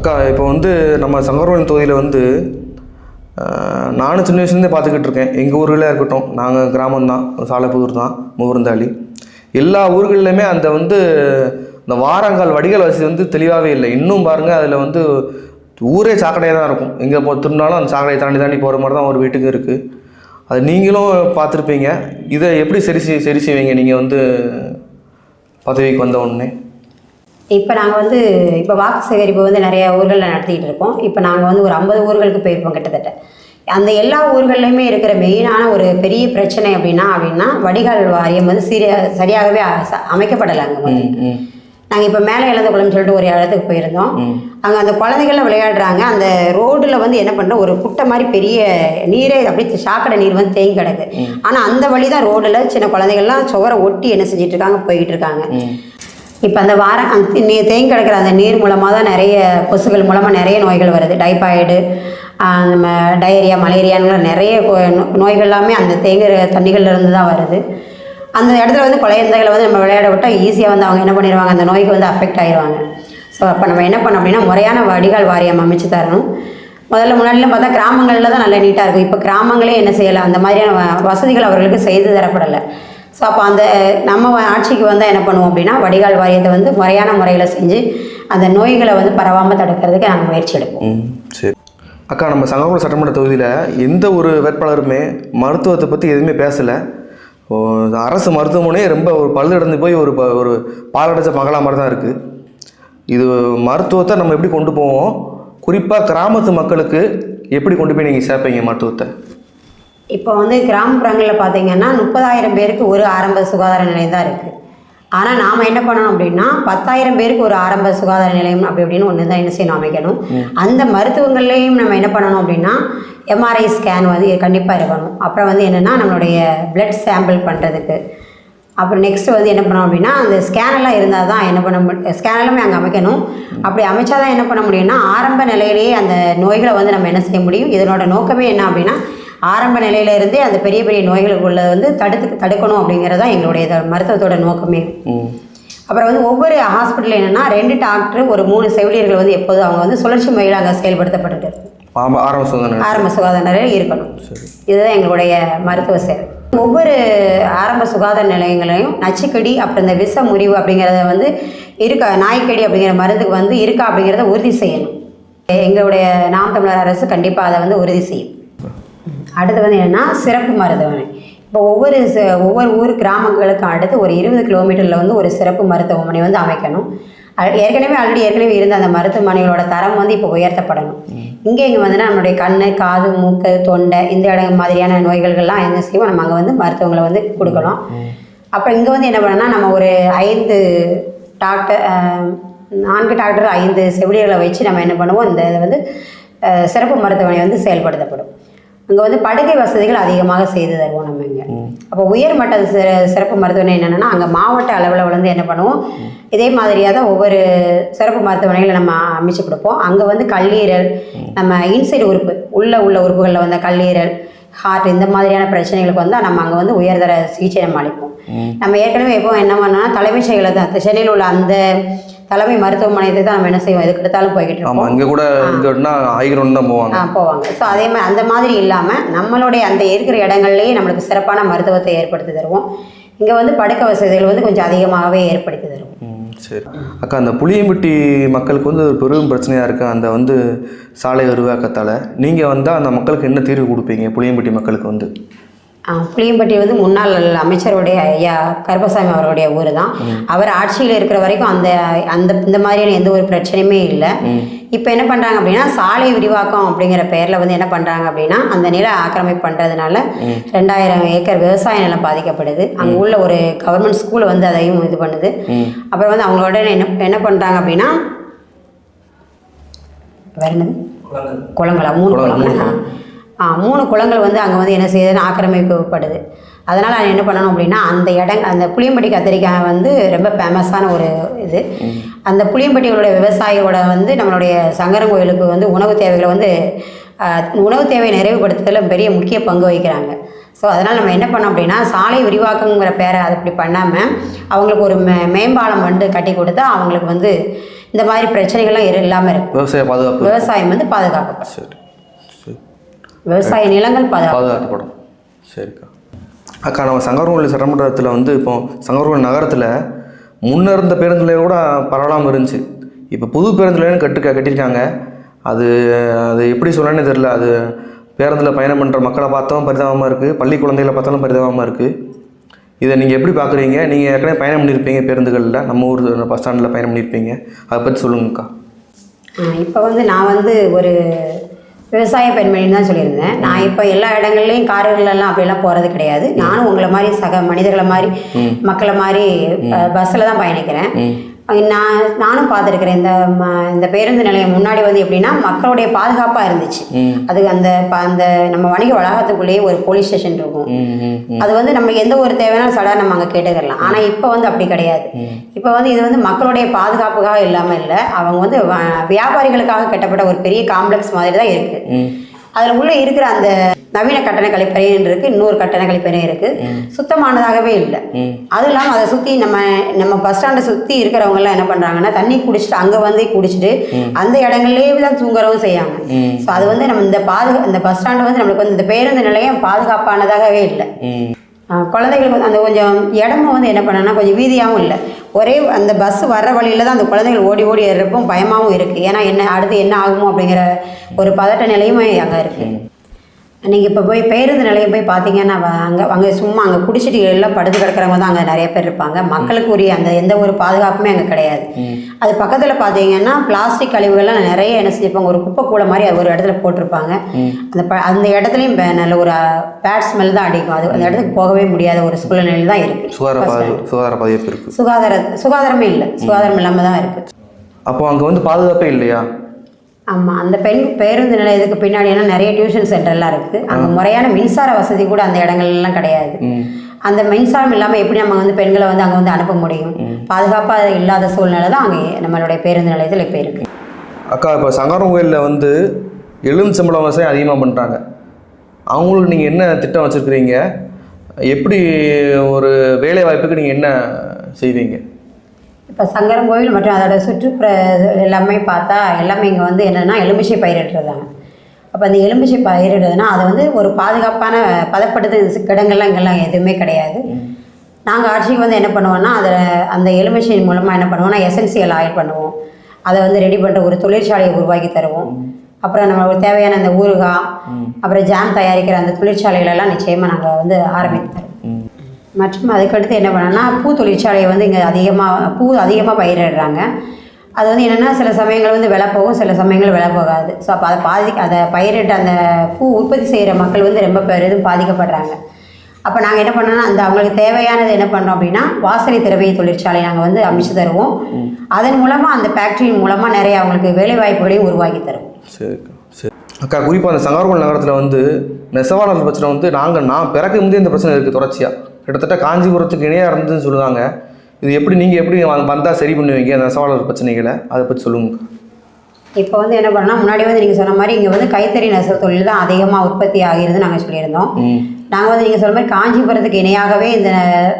அக்கா, இப்போ வந்து நம்ம சங்கரவள்ளி தொகுதியில் வந்து நானும் சின்ன வயசுலேருந்தே பார்த்துக்கிட்டு இருக்கேன். எங்கள் ஊர்களே இருக்கட்டும், நாங்கள் கிராமம்தான், சாலைப்புதூர் தான், முகுருந்தாளி. எல்லா ஊர்கள்லையுமே அந்த வந்து இந்த வாரங்கால் வடிகால் வசதி வந்து தெளிவாகவே இல்லை. இன்னும் பாருங்கள், அதில் வந்து ஊரே சாக்கடையாக தான் இருக்கும். எங்கே திரும்பினாலும் அந்த சாக்கடையை தாண்டி போகிற மாதிரி தான் ஒரு வீட்டுக்கு இருக்குது. அது நீங்களும் பார்த்துருப்பீங்க. இதை எப்படி சரி செய்வீங்க நீங்கள் வந்து பதவிக்கு வந்த உடனே? இப்போ நாங்கள் வந்து இப்போ வாக்கு சேகரிப்பு வந்து நிறைய ஊர்களில் நடத்திக்கிட்டு இருக்கோம். இப்போ நாங்கள் வந்து ஒரு 50 ஊர்களுக்கு போயிருப்போம் கிட்டத்தட்ட. அந்த எல்லா ஊர்கள்லையுமே இருக்கிற மெயினான ஒரு பெரிய பிரச்சனை அப்படின்னா வடிகால் வாரியம் வந்து சரியாகவே அமைக்கப்படலை. அங்கே வந்து நாங்கள் இப்போ மேலே இழந்த குளம்னு சொல்லிட்டு ஒரு இடத்துக்கு போயிருந்தோம். அங்கே அந்த குழந்தைகள்லாம் விளையாடுறாங்க. அந்த ரோட்டில் வந்து என்ன பண்ணுறோம், ஒரு குட்டை மாதிரி பெரிய நீரே அப்படியே சாக்கடை நீர் வந்து தேங்கி கிடக்கு. ஆனால் அந்த வழி தான் ரோடில் சின்ன குழந்தைகள்லாம் சுவரை ஒட்டி என்ன செஞ்சிட்டு இருக்காங்க, போய்கிட்டு இருக்காங்க. இப்போ அந்த தேங்கி கிடக்கிற அந்த நீர் மூலமாக தான் நிறைய கொசுகள் மூலமாக நிறைய நோய்கள் வருது. டைபாய்டு, நம்ம டயரியா, மலேரியான்னு நிறைய நோய்கள் எல்லாமே அந்த தேங்குற தண்ணிகள்லேருந்து தான் வருது. அந்த இடத்துல வந்து குழந்தைகளை வந்து நம்ம விளையாட விட்டால் ஈஸியாக வந்து அவங்க என்ன பண்ணிடுவாங்க, அந்த நோய்க்கு வந்து அஃபெக்ட் ஆகிடுவாங்க. ஸோ அப்போ நம்ம என்ன பண்ணோம் அப்படின்னா முறையான வடிகால் வாரியம் அமைச்சு தரணும். முன்னாடிலாம் பார்த்தா கிராமங்களில் தான் நல்லா நீட்டாக இருக்கும். இப்போ கிராமங்களே என்ன செய்யலை, அந்த மாதிரியான வசதிகள் அவர்களுக்கு செய்து தரப்படலை. ஸோ அப்போ அந்த நம்ம ஆட்சிக்கு வந்தால் என்ன பண்ணுவோம் அப்படின்னா வடிகால் வாரியத்தை வந்து முறையான முறையில் செஞ்சு அந்த நோய்களை வந்து பரவாமல் தடுக்கிறதுக்கு நாங்கள் முயற்சி எடுப்போம். சரி அக்கா, நம்ம சங்கரவள்ளி சட்டமன்ற தொகுதியில் எந்த ஒரு வேட்பாளருமே மருத்துவத்தை பற்றி எதுவுமே பேசலை. அரசு மருத்துவமனையே ரொம்ப ஒரு பழுதடைந்து போய் ஒரு பாலடைச்ச மகளா மாதிரி தான் இருக்குது. இது மருத்துவத்தை நம்ம எப்படி கொண்டு போவோம், குறிப்பாக கிராமத்து மக்களுக்கு எப்படி கொண்டு போய் நீங்கள் சேர்ப்பீங்க மருத்துவத்தை? இப்போ வந்து கிராமப்புறங்களில் பார்த்தீங்கன்னா 30,000 பேருக்கு ஒரு ஆரம்ப சுகாதார நிலையம் தான் இருக்குது. ஆனால் நாம் என்ன பண்ணணும் அப்படின்னா 10,000 பேருக்கு ஒரு ஆரம்ப சுகாதார நிலையம் அப்படின்னு ஒன்று தான் என்ன செய்யணும், அமைக்கணும். அந்த மருத்துவங்கள்லேயும் நம்ம என்ன பண்ணணும் அப்படின்னா எம்ஆர்ஐ ஸ்கேன் வந்து கண்டிப்பாக இருக்கணும். அப்புறம் வந்து என்னென்னா நம்மளுடைய பிளட் சாம்பிள் பண்ணுறதுக்கு. அப்புறம் நெக்ஸ்ட்டு வந்து என்ன பண்ணோம் அப்படின்னா அந்த ஸ்கேனெல்லாம் இருந்தால் தான் என்ன பண்ண ஸ்கேன் எல்லாமே அங்கே அமைக்கணும். அப்படி அமைச்சா தான் என்ன பண்ண முடியும்னா ஆரம்ப நிலையிலேயே அந்த நோய்களை வந்து நம்ம என்ன செய்ய முடியும். இதனோட நோக்கமே என்ன அப்படின்னா ஆரம்ப நிலையிலேருந்தே அந்த பெரிய பெரிய நோய்களுக்குள்ள வந்து தடுக்கணும் அப்படிங்கிறது தான் எங்களுடைய மருத்துவத்தோட நோக்கமே. அப்புறம் வந்து ஒவ்வொரு ஹாஸ்பிட்டலில் என்னென்னா 2 டாக்டர், ஒரு 3 செவிலியர்கள் வந்து எப்போதும் அவங்க வந்து சுழற்சி முறையில் அங்கே செயல்படுத்தப்பட்டு ஆரம்ப சுகாதார நிலையம் இருக்கணும். இதுதான் எங்களுடைய மருத்துவ சேவை. ஒவ்வொரு ஆரம்ப சுகாதார நிலையங்களையும் நச்சுக்கடி, அப்புறம் இந்த விஷ முறிவு அப்படிங்கிறத வந்து நாய்க்கடி அப்படிங்கிற மருந்துக்கு வந்து இருக்கா அப்படிங்கிறத உறுதி செய்யணும். எங்களுடைய நாம் தமிழர் அரசு கண்டிப்பாக அதை வந்து உறுதி செய்யும். அடுத்து வந்து என்னென்னா சிறப்பு மருத்துவமனை. இப்போ ஒவ்வொரு ஊர் கிராமங்களுக்கு அடுத்து ஒரு 20 கிலோமீட்டரில் வந்து ஒரு சிறப்பு மருத்துவமனை வந்து அமைக்கணும். ஏற்கனவே இருந்த அந்த மருத்துவமனைகளோட தரம் வந்து இப்போ உயர்த்தப்படணும். இங்கே வந்துன்னா நம்மளுடைய கண், காது, மூக்கு, தொண்டை இந்த இடம் மாதிரியான நோய்கள்லாம் என்ன செய்வோம், நம்ம அங்கே வந்து மருத்துவங்களை வந்து கொடுக்கலாம். அப்புறம் இங்கே வந்து என்ன பண்ணோன்னா நம்ம ஒரு 4 டாக்டர் 5 செவிலியர்களை வச்சு நம்ம என்ன பண்ணுவோம், இந்த இதை வந்து சிறப்பு மருத்துவமனை வந்து செயல்படுத்தப்படும். அங்கே வந்து படுக்கை வசதிகள் அதிகமாக செய்து தருவோம் நம்ம இங்கே. அப்போ உயர்மட்ட சிறப்பு மருத்துவமனை என்னென்னா அங்கே மாவட்ட அளவில் வந்து என்ன பண்ணுவோம், இதே மாதிரியாக தான் ஒவ்வொரு சிறப்பு மருத்துவமனைகளை நம்ம அமைச்சு கொடுப்போம். அங்கே வந்து கல்லீரல், நம்ம இன்சைடு உறுப்பு உள்ள உறுப்புகளில் வந்த கல்லீரல், ஹார்ட் இந்த மாதிரியான பிரச்சனைகளுக்கு வந்தால் நம்ம அங்கே வந்து உயர்தர சிகிச்சை நம்ம அளிப்போம். நம்ம ஏற்கனவே எப்போ என்ன பண்ணோம்னா தலைமைச் செயலர் தான் சென்னையில் உள்ள அந்த தலைமை மருத்துவமனையை தான் நம்ம என்ன செய்வோம், எதுக்கு எடுத்தாலும் போய்கிட்டு இருக்கோம். இங்கே கூட போவாங்க. ஸோ அதே மாதிரி அந்த மாதிரி இல்லாமல் நம்மளுடைய அந்த இருக்கிற இடங்கள்லேயே நம்மளுக்கு சிறப்பான மருத்துவத்தை ஏற்படுத்தி தருவோம். இங்கே வந்து படுக்கை வசதிகள் வந்து கொஞ்சம் அதிகமாகவே ஏற்படுத்தி தருவோம். சரி அக்கா, அந்த புளியம்பட்டி மக்களுக்கு வந்து ஒரு பெரும் பிரச்சனையாக இருக்குது அந்த வந்து சாலை விரிவாக்கத்தால். நீங்கள் வந்தால் அந்த மக்களுக்கு என்ன தீர்வு கொடுப்பீங்க? புளியம்பட்டி மக்களுக்கு வந்து புளியம்பட்டி வந்து முன்னாள் அமைச்சருடைய ஐயா கருப்பசாமி அவருடைய ஊர் தான். அவர் ஆட்சியில் இருக்கிற வரைக்கும் இந்த மாதிரியான எந்த ஒரு பிரச்சனையுமே இல்லை. இப்போ என்ன பண்ணுறாங்க அப்படின்னா சாலை விரிவாக்கம் அப்படிங்கிற பெயரில் வந்து என்ன பண்ணுறாங்க அப்படின்னா அந்த நில ஆக்கிரமிப்பு பண்ணுறதுனால 2000 ஏக்கர் விவசாய நிலம் பாதிக்கப்படுது. அங்கே உள்ள ஒரு கவர்மெண்ட் ஸ்கூல் வந்து அதையும் இது பண்ணுது. அப்புறம் வந்து அவங்களோட என்ன பண்ணுறாங்க அப்படின்னா வேற என்னது குளங்களா 3 குளங்கள் 3 குளங்கள் வந்து அங்கே வந்து என்ன செய்யுதுன்னு ஆக்கிரமிக்கப்படுது. அதனால் நான் என்ன பண்ணணும் அப்படின்னா அந்த புளியம்பட்டி கத்திரிக்காய் வந்து ரொம்ப ஃபேமஸான ஒரு இது. அந்த புளியம்பட்டியோட விவசாயியோட வந்து நம்மளுடைய சங்கரன் கோயிலுக்கு வந்து உணவு தேவை நிறைவுபடுத்துறதுல பெரிய முக்கிய பங்கு வகிக்கிறாங்க. ஸோ அதனால் நம்ம என்ன பண்ணோம் அப்படின்னா சாலை விரிவாக்கங்கிற பேரை அது அப்படி பண்ணாமல் அவங்களுக்கு ஒரு மேம்பாலம் வந்து கட்டி கொடுத்தா அவங்களுக்கு வந்து இந்த மாதிரி பிரச்சனைகள்லாம் இல்லாமல் இருக்கும். விவசாயம் வந்து பாதுகாக்கப்படும். சரி சரி. விவசாய நிலங்கள் பாதுகாக்கப்படும். சரிக்கா. அக்கா, நம்ம சங்கரன்கோவில் சட்டமன்றத்தில் வந்து இப்போ சங்கரன்கோவில் நகரத்தில் முன்ன இருந்த பேருந்து நிலையம் கூட பரவாயில்லாமல் இருந்துச்சு. இப்போ புது பேருந்து நிலையம் கட்டியிருக்காங்க. அது எப்படி சொல்லணும்னு தெரில. அது பேருந்தில் பயணம் பண்ணுற மக்களை பார்த்தோம் பரிதாபமாக இருக்குது, பள்ளி குழந்தைகளை பார்த்தாலும் பரிதாபமாக இருக்குது. இதை நீங்கள் எப்படி பார்க்குறீங்க? நீங்கள் ஏற்கனவே பயணம் பண்ணியிருப்பீங்க பேருந்துகளில், நம்ம ஊர் பஸ் ஸ்டாண்டில் பயணம் பண்ணியிருப்பீங்க, அதை பற்றி சொல்லுங்கக்கா. இப்போ வந்து நான் வந்து ஒரு விவசாய பெண்மணின்னு தான் சொல்லியிருந்தேன். நான் இப்போ எல்லா இடங்கள்லையும் கார்களெல்லாம் அப்படியெல்லாம் போகிறது கிடையாது. நானும் உங்களை மாதிரி சக மனிதர்களை மாதிரி மக்களை மாதிரி பஸ்ஸில் தான் பயணிக்கிறேன். நானும் பார்த்துருக்குறேன். இந்த பேருந்து நிலையம் முன்னாடி வந்து எப்படின்னா மக்களுடைய பாதுகாப்பாக இருந்துச்சு. அது அந்த நம்ம வணிக வளாகத்துக்குள்ளேயே ஒரு போலீஸ் ஸ்டேஷன் இருக்கும். அது வந்து நம்ம எந்த ஒரு தேவையான சடா நம்ம அங்கே கேட்டுக்கலாம். ஆனால் இப்போ வந்து அப்படி கிடையாது. இப்போ வந்து இது வந்து மக்களுடைய பாதுகாப்புக்காக இல்லாமல் இல்லை, அவங்க வந்து வியாபாரிகளுக்காக கட்டப்பட்ட ஒரு பெரிய காம்ப்ளெக்ஸ் மாதிரி தான் இருக்குது. அதில் உள்ளே இருக்கிற அந்த நவீன கட்டண கழிப்பறைன்னு இருக்குது, இன்னொரு கட்டண கழிப்பறை இருக்குது, சுத்தமானதாகவே இல்லை. அதுவும் இல்லாமல் அதை சுற்றி நம்ம பஸ் ஸ்டாண்டை சுற்றி இருக்கிறவங்கலாம் என்ன பண்ணுறாங்கன்னா தண்ணி குடிச்சிட்டு அங்கே வந்து குடிச்சிட்டு அந்த இடங்கள்லேயே தான் தூங்குறவும் செய்யாங்க. ஸோ அது வந்து நம்ம இந்த பஸ் ஸ்டாண்டு வந்து நம்மளுக்கு வந்து இந்த பேருந்து நிலையம் பாதுகாப்பானதாகவே இல்லை. குழந்தைகளுக்கு வந்து அந்த கொஞ்சம் இடமும் வந்து என்ன பண்ணனா கொஞ்சம் வீதியாகவும் இல்லை. ஒரே அந்த பஸ் வர்ற வழியில் தான் அந்த குழந்தைகள் ஓடி ஓடி ஏறுறப்போ பயமாகவும் இருக்குது. ஏன்னா அடுத்து என்ன ஆகுமோ அப்படிங்கிற ஒரு பதட்ட நிலையுமே அங்கே இருக்குது. நீங்கள் இப்போ போய் பேருந்து நிலையம் போய் பார்த்தீங்கன்னா அங்கே சும்மா அங்கே குடிச்சிட்டு எல்லாம் படுத்து கிடக்கிறவங்க தான் அங்கே நிறைய பேர் இருப்பாங்க. மக்களுக்கு உரிய அந்த எந்த ஒரு பாதுகாப்புமே அங்கே கிடையாது. அது பக்கத்தில் பார்த்தீங்கன்னா பிளாஸ்டிக் கழிவுகள்லாம் நிறைய என்ன செஞ்சுருப்பாங்க, ஒரு குப்பை கூடை மாதிரி ஒரு இடத்துல போட்டிருப்பாங்க. அந்த இடத்துலையும் நல்ல ஒரு பேட் ஸ்மெல் தான் அடிக்கும். அது அந்த இடத்துக்கு போகவே முடியாத ஒரு சூழ்நிலையில் தான் இருக்குது. சுகாதாரமே இல்லை, சுகாதாரம் இல்லாமல் தான் இருக்குது. அப்போ அங்கே வந்து பாதுகாப்பே இல்லையா? ஆமாம், அந்த பேருந்து நிலையத்துக்கு பின்னாடி எல்லாம் நிறைய டியூஷன் சென்டர்லாம் இருக்குது. அங்கே முறையான மின்சார வசதி கூட அந்த இடங்கள்லாம் கிடையாது. அந்த மின்சாரம் இல்லாமல் எப்படி நம்ம வந்து பெண்களை வந்து அங்கே வந்து அனுப்ப முடியும்? பாதுகாப்பாக இல்லாத சூழ்நிலை தான் அங்கே நம்மளுடைய பேருந்து நிலையத்தில் இப்போ இருக்குது. அக்கா, இப்போ சங்கரன்கோயிலில் வந்து எலுமிச்சம்பழம் விவசாயம் அதிகமாக பண்ணுறாங்க. அவங்களுக்கு நீங்கள் என்ன திட்டம் வச்சுருக்கிறீங்க? எப்படி ஒரு வேலை வாய்ப்புக்கு நீங்கள் என்ன செய்வீங்க? இப்போ சங்கரன்கோவில் மற்றும் அதோட சுற்றுப்புற எல்லாமே பார்த்தா எல்லாமே இங்கே வந்து என்னென்னா எலுமிச்சை பயிரிடுறதாங்க. அப்போ அந்த எலுமிச்சை பயிரிடுறதுனா அதை வந்து ஒரு பாதுகாப்பான பதப்படுத்து கிடங்கள்லாம் இங்கெல்லாம் எதுவுமே கிடையாது. நாங்கள் ஆட்சிக்கு வந்து என்ன பண்ணுவோம்னா அந்த எலுமிச்சை மூலமாக என்ன பண்ணுவோம்னா எசென்சியல் ஆயில் பண்ணுவோம். அதை வந்து ரெடி பண்ணுற ஒரு தொழிற்சாலையை உருவாக்கி தருவோம். அப்புறம் நம்மளுக்கு தேவையான அந்த ஊறுகாய் அப்புறம் ஜாம் தயாரிக்கிற அந்த தொழிற்சாலைகளெல்லாம் நிச்சயமாக நாங்கள் வந்து ஆரம்பித்து தருவோம். மற்றும் அதுக்கடுத்து என்ன பண்ணோன்னா பூ தொழிற்சாலையை வந்து இங்கே அதிகமாக பயிரிடுறாங்க. அது வந்து என்னென்னா சில சமயங்கள் வந்து விலை போகும், சில சமயங்கள் விலை போகாது. ஸோ அப்போ அதை பயிரிட்ட அந்த பூ உற்பத்தி செய்கிற மக்கள் வந்து ரொம்ப பெரிதும் பாதிக்கப்படுறாங்க. அப்போ நாங்கள் என்ன பண்ணோன்னா அவங்களுக்கு தேவையானது என்ன பண்ணுறோம் அப்படின்னா வாசனை திரவிய தொழிற்சாலை நாங்கள் வந்து அமைச்சு தருவோம். அதன் மூலமாக அந்த ஃபேக்ட்ரியின் மூலமாக நிறைய அவங்களுக்கு வேலை வாய்ப்புகளையும் உருவாக்கி தருவோம். சரி சரி. அக்கா, குறிப்பாக அந்த சங்கரன்கோவில் நகரத்தில் வந்து நெசவாளர் பிரச்சனை வந்து நான் பிறக்க முந்தைய இந்த பிரச்சனை இருக்குது தொடர்ச்சியாக. கிட்டத்தட்ட காஞ்சிபுரத்துக்கு இணையாக இருந்ததுன்னு சொல்லுவாங்க. இது நீங்கள் எப்படி வந்தால் சரி பண்ணுவீங்க அந்த நெசவாளர் பிரச்சனைகளை? அதை பற்றி சொல்லுங்க. இப்போ வந்து என்ன பண்ணால் முன்னாடி வந்து நீங்கள் சொன்ன மாதிரி இங்கே வந்து கைத்தறி நெசவு தொழில் தான் அதிகமாக உற்பத்தி ஆகிறது நாங்கள் சொல்லியிருந்தோம். நாங்கள் வந்து நீங்கள் சொன்ன மாதிரி காஞ்சிபுரத்துக்கு இணையாகவே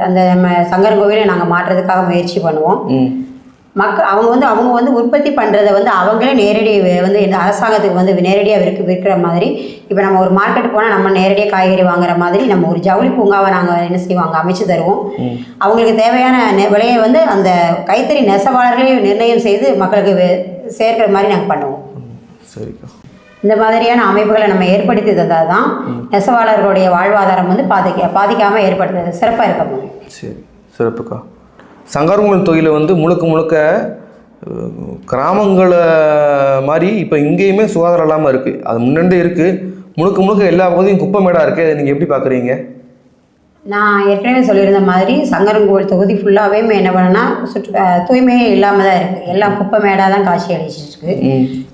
அந்த நம்ம சங்கரன்கோவிலை நாங்கள் மாற்றுறதுக்காக முயற்சி பண்ணுவோம். அவங்க வந்து உற்பத்தி பண்ணுறதை வந்து அவங்களே நேரடியாக வந்து இந்த அரசாங்கத்துக்கு வந்து நேரடியாக விற்கிற மாதிரி. இப்போ நம்ம ஒரு மார்க்கெட்டு போனால் நம்ம நேரடியாக காய்கறி வாங்குற மாதிரி நம்ம ஒரு ஜவுளி பூங்காவை நாங்கள் என்ன செய்வாங்க அமைச்சு தருவோம். அவங்களுக்கு தேவையான விலையை வந்து அந்த கைத்தறி நெசவாளர்களே நிர்ணயம் செய்து மக்களுக்கு சேர்க்கிற மாதிரி நாங்கள் பண்ணுவோம். சரிக்கா. இந்த மாதிரியான அமைப்புகளை நம்ம ஏற்படுத்தி தந்தால் தான் நெசவாளர்களுடைய வாழ்வாதாரம் வந்து பாதிக்காமல் ஏற்படுத்துறது சிறப்பாக இருக்க முடியும். சரி, சிறப்புக்கா. சங்கரன்கோவில் தொழிலை வந்து முழுக்க கிராமங்களை மாதிரி இப்போ இங்கேயுமே சுகாதாரம் இல்லாமல் இருக்குது. அது முன்னே இருக்குது. முழுக்க எல்லா பகுதியும் குப்பை மேடாக இருக்குது. அதை நீங்கள் எப்படி பார்க்குறீங்க? நான் ஏற்கனவே சொல்லியிருந்த மாதிரி சங்கரன்கோவில் தொகுதி ஃபுல்லாகவே என்ன பண்ணனா தூய்மையே இல்லாமல் தான் இருக்குது. எல்லாம் குப்பை மேடாக தான் காட்சி அளிச்சிருக்கு.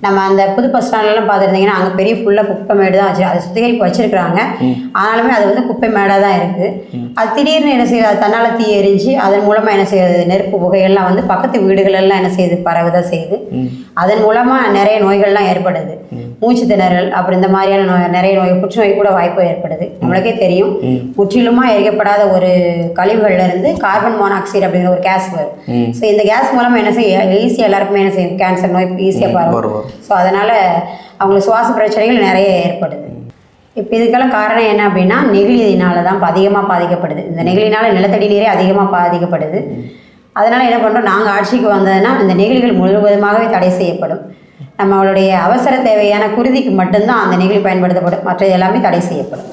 நம்ம அந்த புது பஸ் ஸ்டாண்ட்லாம் பார்த்துருந்தீங்கன்னா அங்கே பெரிய ஃபுல்லாக குப்பை மேடு தான் அதை சுத்திகரிப்பு வச்சுருக்குறாங்க. ஆனாலுமே அது வந்து குப்பை மேடாக தான் இருக்குது. அது திடீர்னு என்ன செய்யுது, அது தன்னால் தீ எரிஞ்சு அதன் மூலமாக என்ன செய்யுது, நெருப்பு புகையெல்லாம் வந்து பக்கத்து வீடுகளெல்லாம் என்ன செய்யுது, பரவுதான் செய்யுது. அதன் மூலமாக நிறைய நோய்கள்லாம் ஏற்படுது. மூச்சு திணறல் அப்புறம் இந்த மாதிரியான நிறைய நோய், புற்றுநோய் கூட வாய்ப்பு ஏற்படுது. நம்மளுக்கே தெரியும். முற்றிலுமாக எரிக்கப்படாத ஒரு கழிவுகள்ல இருந்து கார்பன் மோனாக்சைடு அப்படிங்கிற ஒரு கேஸ் வரும். ஸோ இந்த கேஸ் மூலமாக என்ன செய்ய ஈஸியாக எல்லாருக்குமே என்ன செய்யும், கேன்சர் நோய் ஈஸியாக வரும். ஸோ அதனால் அவங்களுக்கு சுவாச பிரச்சனைகள் நிறைய ஏற்படுது. இப்போ இதுக்கெல்லாம் காரணம் என்ன அப்படின்னா நெகிழினால தான் அதிகமாக பாதிக்கப்படுது. இந்த நெகிழினால நிலத்தடி நீரே அதிகமாக பாதிக்கப்படுது. அதனால் என்ன பண்ணுறோம், நாங்கள் ஆட்சிக்கு வந்ததுன்னா இந்த நெகிழிகள் முழுவதுமாகவே தடை செய்யப்படும். நம்மளுடைய அவசர தேவையான குருதிக்கு மட்டும்தான் அந்த நெகிழி பயன்படுத்தப்படும், மற்ற எல்லாமே தடை செய்யப்படும்.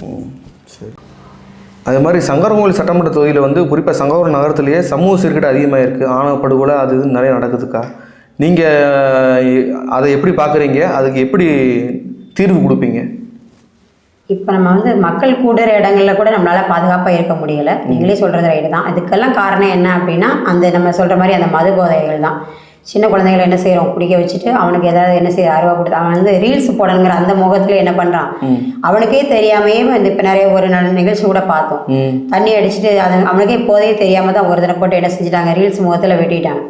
சரி. அதே மாதிரி சங்கரன்கோவில் சட்டமன்ற தொகுதியில் வந்து குறிப்பாக சங்கரன் நகரத்திலேயே சமூக சீர்கேடு அதிகமாக இருக்குது. ஆணவ படுகொலை அது இது நிறைய நடக்குதுக்கா. நீங்கள் அதை எப்படி பார்க்குறீங்க, அதுக்கு எப்படி தீர்வு கொடுப்பீங்க? இப்போ நம்ம வந்து மக்கள் கூடுற இடங்களில் கூட நம்மளால் பாதுகாப்பாக இருக்க முடியலை. நீங்களே சொல்கிறது ரைட்டு தான். இதுக்கெல்லாம் காரணம் என்ன அப்படின்னா அந்த நம்ம சொல்கிற மாதிரி அந்த மது போதைகள் தான். சின்ன குழந்தைகளை என்ன செய்கிறோம், குடிக்க வச்சுட்டு அவனுக்கு ஏதாவது என்ன செய்ய அருவா கொடுத்து அவன் வந்து ரீல்ஸ் போடணுங்கிற அந்த முகத்தில் என்ன பண்ணுறான், அவனுக்கே தெரியாமையே வந்து இப்போ நிறைய ஒரு நிகழ்ச்சி கூட பார்த்தோம். தண்ணி அடிச்சுட்டு அது அவனுக்கே இப்போதே தெரியாமல் தான் ஒரு தினம் போட்டு என்ன செஞ்சுட்டாங்க, ரீல்ஸ் முகத்தில் வெட்டிட்டாங்க.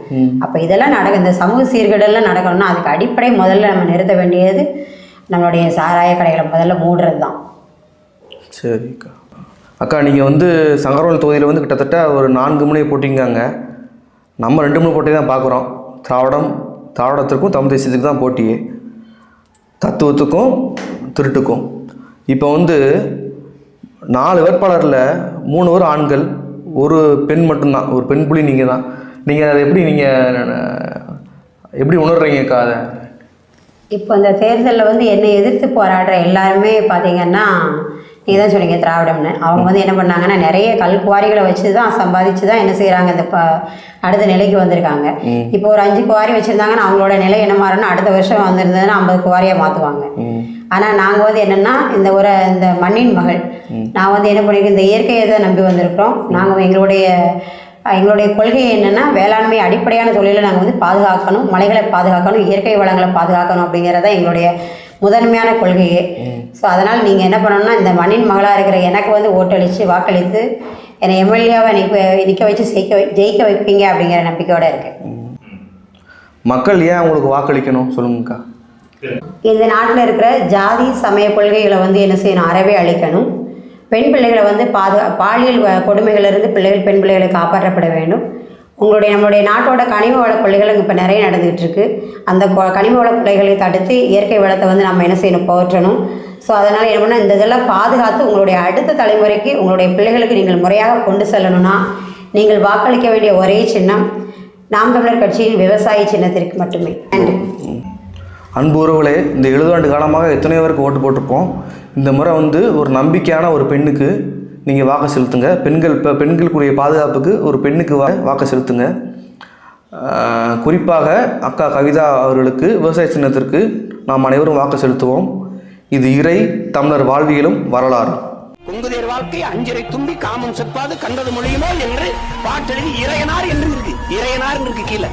அப்போ இதெல்லாம் இந்த சமூக சீர்கேடெல்லாம் நடக்கணும்னா அதுக்கு அடிப்படை முதல்ல நம்ம நிறுத்த வேண்டியது நம்மளுடைய சாராய கடைகளை முதல்ல மூடுறது தான். சரிக்கா. அக்கா, நீங்கள் வந்து சங்கரன்கோவில் தொகுதியில் வந்து கிட்டத்தட்ட ஒரு 4 முனை போட்டிங்காங்க. நம்ம 2 முனை போட்டி தான் பார்க்குறோம். திராவிடத்திற்கும் தமிழ் தேசியத்துக்கு தான் போட்டியே, தத்துவத்துக்கும் திருட்டுக்கும். இப்போ வந்து 4 வேட்பாளரில் 3 பேர் ஆண்கள், ஒரு பெண் மட்டும்தான், ஒரு பெண் புலி நீங்கள் தான். நீங்கள் அதை எப்படி உணர்றீங்கக்கா அதை? இப்போ இந்த தேர்தலில் வந்து என்னை எதிர்த்து போராடுற எல்லாருமே பார்த்தீங்கன்னா நீங்கள் தான் சொன்னீங்க திராவிடம்னு. அவங்க வந்து என்ன பண்ணாங்கன்னா நிறைய குவாரிகளை வச்சு தான் சம்பாதிச்சு தான் என்ன செய்கிறாங்க, இந்த அடுத்த நிலைக்கு வந்திருக்காங்க. இப்போ ஒரு 5 குவாரி வச்சுருந்தாங்கன்னா அவங்களோட நிலை என்ன மாறும்னா அடுத்த வருஷம் வந்திருந்ததுன்னா 50 குவாரியாக மாற்றுவாங்க. ஆனால் நாங்கள் வந்து என்னென்னா இந்த மண்ணின் மகள் நான் வந்து என்ன பண்ணியிருக்கேன், இந்த இயற்கையை தான் நம்பி வந்திருக்கிறோம். நாங்கள் எங்களுடைய கொள்கை என்னென்னா வேளாண்மை அடிப்படையான தொழிலை நாங்கள் வந்து பாதுகாக்கணும், மலைகளை பாதுகாக்கணும், இயற்கை வளங்களை பாதுகாக்கணும் அப்படிங்கிறத எங்களுடைய முதன்மையான கொள்கையே. ஸோ அதனால் நீங்கள் என்ன பண்ணணும்னா இந்த மண்ணின் மகளாக இருக்கிற எனக்கு வந்து ஓட்டளித்து வாக்களித்து என்னை எம்எல்ஏவை நிற்க வச்சு ஜெயிக்க வைப்பீங்க அப்படிங்கிற நம்பிக்கையோடு இருக்கு. மக்கள் ஏன் உங்களுக்கு வாக்களிக்கணும் சொல்லுங்கக்கா? இந்த நாட்டில் இருக்கிற ஜாதி சமய கொள்கைகளை வந்து என்ன செய்யணும், அறவே அழிக்கணும். பெண் பிள்ளைகளை வந்து பாலியல் கொடுமைகளிலிருந்து பெண் பிள்ளைகளை காப்பாற்றப்பட வேண்டும். நம்மளுடைய நாட்டோட கனிம வள கொள்ளைகள் இப்போ நிறைய நடந்துகிட்டு இருக்கு. அந்த கனிம வள கொள்ளைகளை தடுத்து இயற்கை வளத்தை வந்து நம்ம என்ன செய்யணும், போற்றணும். ஸோ அதனால் என்ன பண்ணால் இந்த இதெல்லாம் பாதுகாத்து உங்களுடைய அடுத்த தலைமுறைக்கு உங்களுடைய பிள்ளைகளுக்கு நீங்கள் முறையாக கொண்டு செல்லணும்னா நீங்கள் வாக்களிக்க வேண்டிய ஒரே சின்னம் நாம் தமிழர் கட்சியின் விவசாய சின்னத்திற்கு மட்டுமே. நன்றி. அன்பு உறவுகளே, இந்த 70 ஆண்டு காலமாக எத்தனையோ பேருக்கு ஓட்டு போட்டிருப்போம். இந்த முறை வந்து ஒரு நம்பிக்கையான ஒரு பெண்ணுக்கு நீங்கள் வாக்கு செலுத்துங்க. பெண்களுக்குரிய பாதுகாப்புக்கு ஒரு பெண்ணுக்கு வாக்கு செலுத்துங்க. குறிப்பாக அக்கா கவிதா அவர்களுக்கு விவசாய சின்னத்திற்கு நாம் அனைவரும் வாக்கு செலுத்துவோம். இது இறை தமிழர் வாழ்வியலும் வரலாறு. கொங்குதேர் வாழ்க்கை அஞ்சரை தும்பி காமம் செப்பாது கண்டது மொழியுமோ என்று பாட்டெழுதி இறையனார் என்று இருக்கு. இறையனார் இருக்கு கீழே.